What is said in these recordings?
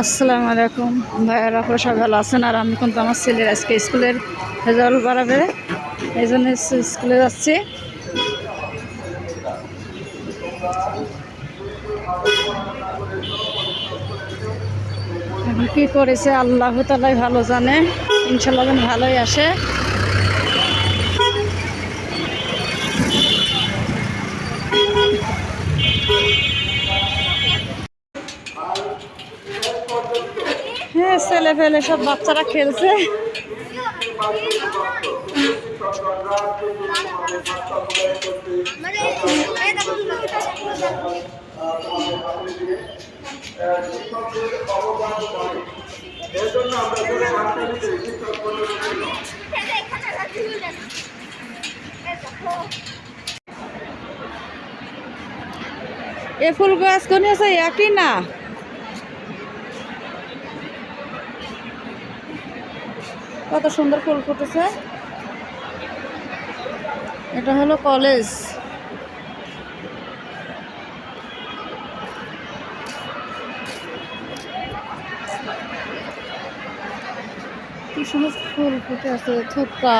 আসসালামু আলাইকুম ভাইয়ারা, আপনারা সবাই ভালো আছেন? আর আমি কিন্তু আমার ছেলের আজকে স্কুলের রেজাল্ট বাড়াবে, এই জন্য স্কুলে যাচ্ছি। এখন কী করেছে আল্লাহ তাআলাই ভালো জানে, ইনশাল্লাহ যেন ভালোই আসে। হ্যাঁ, ছেলে ফেলে সব বাচ্চারা খেলছে। এ ফুল গাছ কোন আছে একই না, কত সুন্দর ফুল ফুটেছে। এটা হলো কলেজ। কি সুন্দর ফুল ফুটে আছে, থোকা।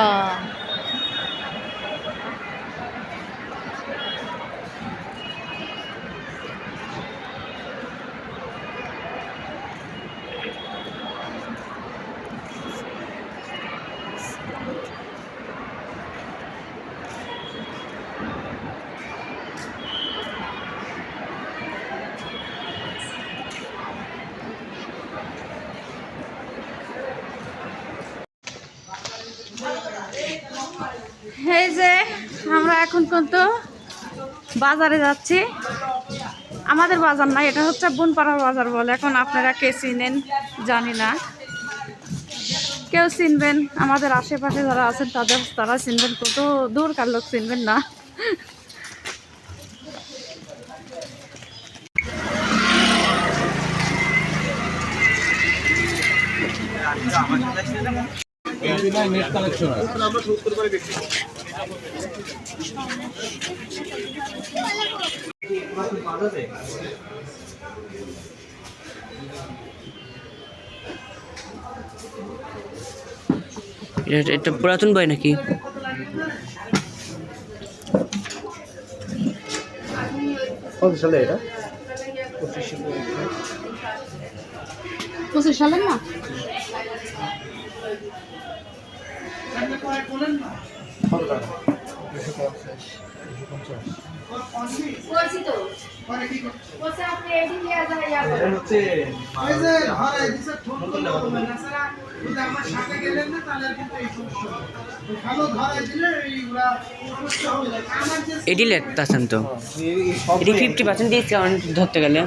এই যে আমরা এখন কিন্তু বাজারে যাচ্ছি। আমাদের বাজার না, এটা হচ্ছে বনপাড়ার বাজার বলে। এখন আপনারা কে চিনেন জানি না, কেউ চিনবেন, আমাদের আশেপাশে যারা আছেন তারা চিনবেন, কত দূরকার লোক চিনবেন না। এটা পুরাতন বই নাকি? কত সালে এটা? 25 সালের না? কত টাকা? 250, 250। এটি লেখতেছেন তো, এটি 50% ডিসকাউন্ট ধরতে গেলে।